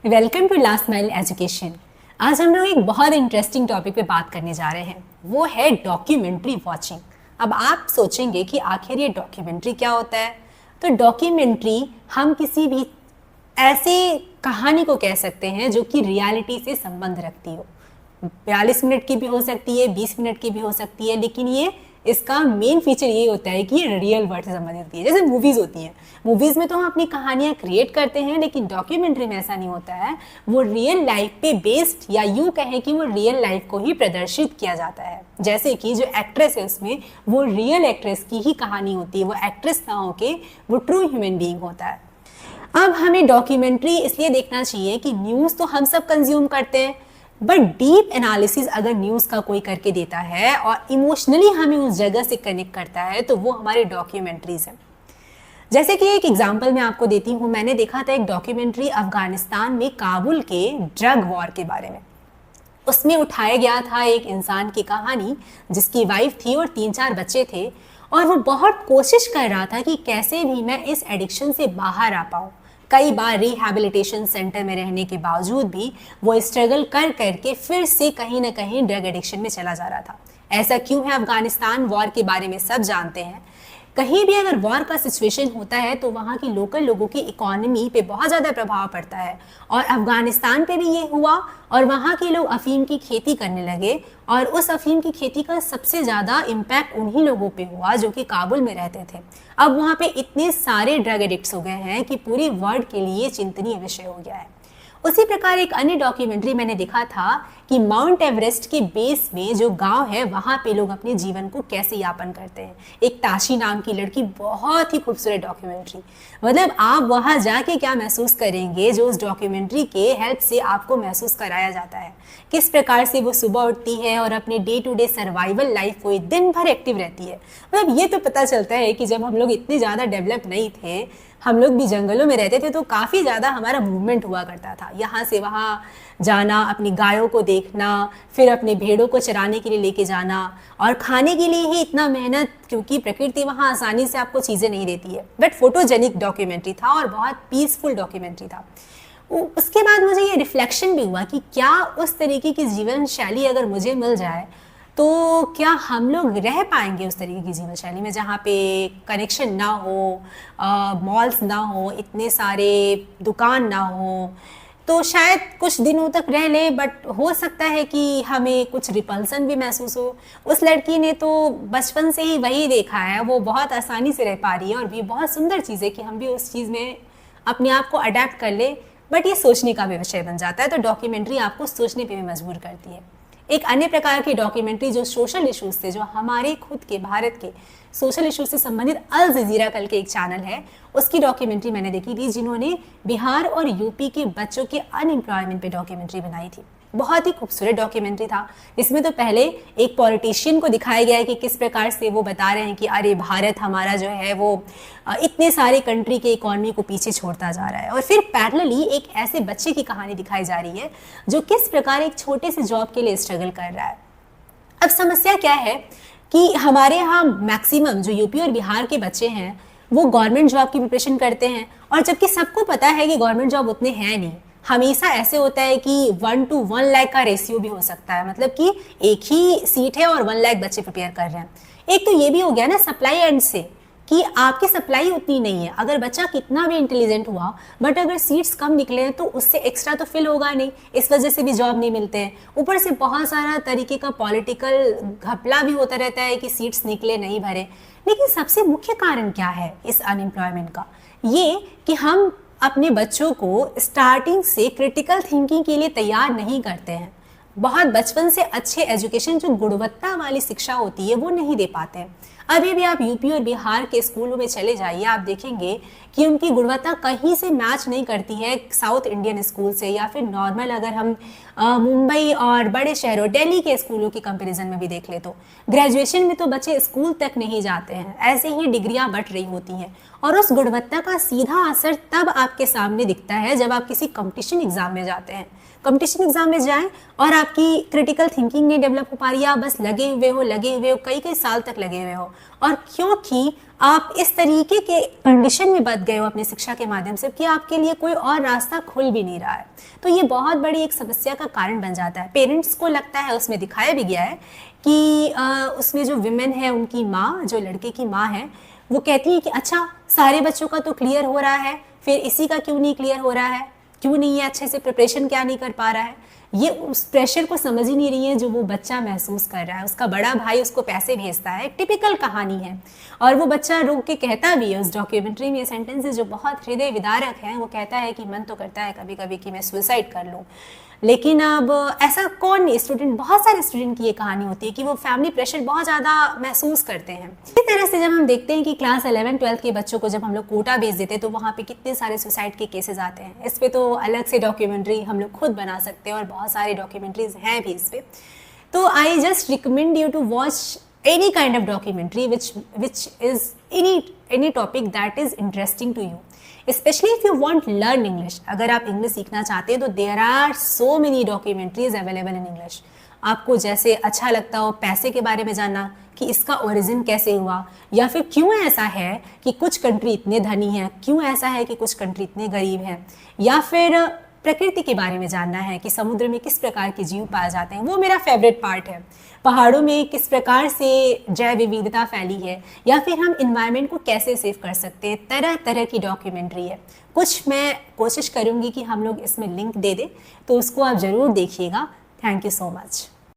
Welcome to last mile education. आज हम लोग एक बहुत इंटरेस्टिंग टॉपिक पे बात करने जा रहे हैं, वो है डॉक्यूमेंट्री वॉचिंग। अब आप सोचेंगे कि आखिर ये डॉक्यूमेंट्री क्या होता है। तो डॉक्यूमेंट्री हम किसी भी ऐसे कहानी को कह सकते हैं जो कि रियलिटी से संबंध रखती हो। 42 मिनट की भी हो सकती है, 20 मिनट की भी हो सकती है, लेकिन ये इसका मेन फीचर ये होता है कि ये रियल वर्ल्ड से संबंधित होती है। जैसे मूवीज़ होती हैं, मूवीज़ में तो हम अपनी कहानियाँ क्रिएट करते हैं, लेकिन डॉक्यूमेंट्री में ऐसा नहीं होता है। वो रियल लाइफ पे बेस्ड, या यूँ कहें कि वो रियल लाइफ को ही प्रदर्शित किया जाता है। जैसे कि जो एक्ट्रेस है उसमें, वो रियल एक्ट्रेस की ही कहानी होती है, वो एक्ट्रेस ना होके वो ट्रू ह्यूमन बीइंग होता है। अब हमें डॉक्यूमेंट्री इसलिए देखना चाहिए कि न्यूज़ तो हम सब कंज्यूम करते हैं, बट डीप एनालिसिस अगर न्यूज़ का कोई करके देता है और इमोशनली हमें उस जगह से कनेक्ट करता है, तो वो हमारे डॉक्यूमेंट्रीज हैं। जैसे कि एक एग्जांपल मैं आपको देती हूँ। मैंने देखा था एक डॉक्यूमेंट्री अफगानिस्तान में काबुल के ड्रग वॉर के बारे में। उसमें उठाया गया था एक इंसान की कहानी जिसकी वाइफ थी और 3-4 बच्चे थे, और वो बहुत कोशिश कर रहा था कि कैसे भी मैं इस एडिक्शन से बाहर आ पाऊँ। कई बार रिहैबिलिटेशन सेंटर में रहने के बावजूद भी वो स्ट्रगल कर करके फिर से कहीं ना कहीं ड्रग एडिक्शन में चला जा रहा था। ऐसा क्यों है? अफगानिस्तान वॉर के बारे में सब जानते हैं। कहीं भी अगर वॉर का सिचुएशन होता है तो वहाँ की लोकल लोगों की इकोनॉमी पे बहुत ज़्यादा प्रभाव पड़ता है, और अफगानिस्तान पे भी ये हुआ। और वहाँ के लोग अफीम की खेती करने लगे, और उस अफीम की खेती का सबसे ज़्यादा इम्पैक्ट उन्हीं लोगों पे हुआ जो कि काबुल में रहते थे। अब वहाँ पे इतने सारे ड्रग एडिक्ट्स हो गए हैं कि पूरी वर्ल्ड के लिए चिंतनीय विषय हो गया है। उसी प्रकार एक अन्य डॉक्यूमेंट्री मैंने देखा था कि माउंट एवरेस्ट के बेस में जो गांव है, वहाँ पे लोग अपने जीवन को कैसे यापन करते हैं। एक ताशी नाम की लड़की, बहुत ही खूबसूरत डॉक्यूमेंट्री। मतलब आप वहाँ जाके क्या महसूस करेंगे जो उस डॉक्यूमेंट्री के हेल्प से आपको महसूस कराया जाता है। किस प्रकार से वो सुबह उठती है और अपने day to day survival life को दिन भर एक्टिव रहती है। मतलब ये तो पता चलता है कि जब हम लोग इतने ज़्यादा डेवलप नहीं थे, हम लोग भी जंगलों में रहते थे, तो काफ़ी ज़्यादा हमारा मूवमेंट हुआ करता था। यहाँ से वहाँ जाना, अपनी गायों को देखना, फिर अपने भेड़ों को चराने के लिए लेके जाना, और खाने के लिए ही इतना मेहनत, क्योंकि प्रकृति वहाँ आसानी से आपको चीज़ें नहीं देती है। बट फोटोजेनिक डॉक्यूमेंट्री था और बहुत पीसफुल डॉक्यूमेंट्री था। उसके बाद मुझे ये रिफ्लेक्शन भी हुआ कि क्या उस तरीके की जीवन शैली अगर मुझे मिल जाए तो क्या हम लोग रह पाएंगे उस तरीके की जीवन शैली में, जहाँ पे कनेक्शन ना हो, मॉल्स ना हो, इतने सारे दुकान ना हो। तो शायद कुछ दिनों तक रह ले, बट हो सकता है कि हमें कुछ रिपल्सन भी महसूस हो। उस लड़की ने तो बचपन से ही वही देखा है, वो बहुत आसानी से रह पा रही है, और भी बहुत सुंदर चीज़ है कि हम भी उस चीज़ में अपने आप को अडेप्ट कर ले। बट ये सोचने का भी विषय बन जाता है। तो डॉक्यूमेंट्री आपको सोचने पे भी मजबूर करती है। एक अन्य प्रकार की डॉक्यूमेंट्री जो सोशल इश्यूज थे, जो हमारे खुद के भारत के सोशल इश्यूज से संबंधित, अल जजीरा कल के एक चैनल है, उसकी डॉक्यूमेंट्री मैंने देखी थी, जिन्होंने बिहार और यूपी के बच्चों के अनएम्प्लॉयमेंट पे डॉक्यूमेंट्री बनाई थी। बहुत ही खूबसूरत डॉक्यूमेंट्री था। इसमें तो पहले एक पॉलिटिशियन को दिखाया गया है कि किस प्रकार से वो बता रहे हैं कि अरे भारत हमारा जो है वो इतने सारे कंट्री के इकोनॉमी को पीछे छोड़ता जा रहा है, और फिर पैरेलली एक ऐसे बच्चे की कहानी दिखाई जा रही है जो किस प्रकार एक छोटे से जॉब के लिए स्ट्रगल कर रहा है। अब समस्या क्या है कि हमारे यहाँ मैक्सिमम जो यूपी और बिहार के बच्चे हैं वो गवर्नमेंट जॉब की प्रिपरेशन करते हैं, और जबकि सबको पता है कि गवर्नमेंट जॉब उतने हैं नहीं। हमेशा ऐसे होता है कि 1 to 1 लाख का रेशियो भी हो सकता है, मतलब कि एक ही सीट है और 1 लाख बच्चे प्रिपेयर कर रहे हैं। एक तो ये भी हो गया ना सप्लाई एंड से, कि आपकी सप्लाई उतनी नहीं है। अगर बच्चा कितना भी इंटेलिजेंट हुआ, बट अगर सीट्स कम निकले हैं तो उससे एक्स्ट्रा तो फिल होगा नहीं, इस वजह से भी जॉब नहीं मिलते हैं। ऊपर से बहुत सारा तरीके का पॉलिटिकल घपला भी होता रहता है कि सीट्स निकले नहीं भरे। लेकिन सबसे मुख्य कारण क्या है इस अनएम्प्लॉयमेंट का? ये कि हम अपने बच्चों को स्टार्टिंग से क्रिटिकल थिंकिंग के लिए तैयार नहीं करते हैं। बहुत बचपन से अच्छे एजुकेशन, जो गुणवत्ता वाली शिक्षा होती है, वो नहीं दे पाते हैं। अभी भी आप यूपी और बिहार के स्कूलों में चले जाइए, आप देखेंगे कि उनकी गुणवत्ता कहीं से मैच नहीं करती है साउथ इंडियन स्कूल से, या फिर नॉर्मल अगर हम मुंबई और बड़े शहरों दिल्ली के स्कूलों की कंपैरिजन में भी देख ले तो ग्रेजुएशन में तो बच्चे स्कूल तक नहीं जाते हैं। ऐसे ही डिग्रियां बट रही होती हैं, और उस गुणवत्ता का सीधा असर तब आपके सामने दिखता है जब आप किसी कंपटीशन एग्जाम में जाते हैं। कंपटीशन एग्जाम में जाएं और आपकी क्रिटिकल थिंकिंग नहीं डेवलप हो पा रही है, आप बस लगे हुए हो कई कई साल तक लगे हुए हो, और क्योंकि आप इस तरीके के कंडीशन में बच गए हो अपनी शिक्षा के माध्यम से कि आपके लिए कोई और रास्ता खुल भी नहीं रहा है, तो ये बहुत बड़ी एक समस्या का कारण बन जाता है। पेरेंट्स को लगता है, उसमें दिखाया भी गया है कि उसमें जो विमेन है, उनकी माँ, जो लड़के की माँ है, वो कहती है कि अच्छा सारे बच्चों का तो क्लियर हो रहा है, फिर इसी का क्यों नहीं क्लियर हो रहा है, क्यों नहीं है अच्छे से प्रिपरेशन, क्या नहीं कर पा रहा है। ये उस प्रेशर को समझ ही नहीं रही है जो वो बच्चा महसूस कर रहा है। उसका बड़ा भाई उसको पैसे भेजता है, टिपिकल कहानी है, और वो बच्चा रोक के कहता भी है उस डॉक्यूमेंट्री में, सेंटेंसेस जो बहुत हृदय विदारक हैं। वो कहता है कि मन तो करता है कभी कभी कि मैं सुसाइड कर लूँ, लेकिन अब ऐसा कौन नहीं, स्टूडेंट, बहुत सारे स्टूडेंट की ये कहानी होती है कि वो फैमिली प्रेशर बहुत ज़्यादा महसूस करते हैं। इसी तरह से जब हम देखते हैं कि क्लास 11-12 के बच्चों को जब हम लोग कोटा भेज देते हैं तो वहाँ पे कितने सारे सुसाइड के केसेस आते हैं। इस पे तो अलग से डॉक्यूमेंट्री हम लोग खुद बना सकते हैं और बहुत सारी डॉक्यूमेंट्रीज हैं भी इस पे। तो I just recommend you to watch any kind of documentary which is any topic that is interesting to you, especially if you want learn English. अगर आप इंग्लिश सीखना चाहते हैं तो there are so many documentaries available in English. आपको जैसे अच्छा लगता हो पैसे के बारे में जानना कि इसका ओरिजिन कैसे हुआ, या फिर क्यों ऐसा है कि कुछ कंट्री इतने धनी हैं, क्यों ऐसा है कि कुछ कंट्री इतने गरीब हैं, या फिर प्रकृति के बारे में जानना है कि समुद्र में किस प्रकार के जीव पाए जाते हैं, वो मेरा फेवरेट पार्ट है। पहाड़ों में किस प्रकार से जैव विविधता फैली है, या फिर हम इन्वायरमेंट को कैसे सेव कर सकते हैं। तरह तरह की डॉक्यूमेंट्री है। कुछ मैं कोशिश करूँगी कि हम लोग इसमें लिंक दे दें, तो उसको आप ज़रूर देखिएगा। Thank you so much.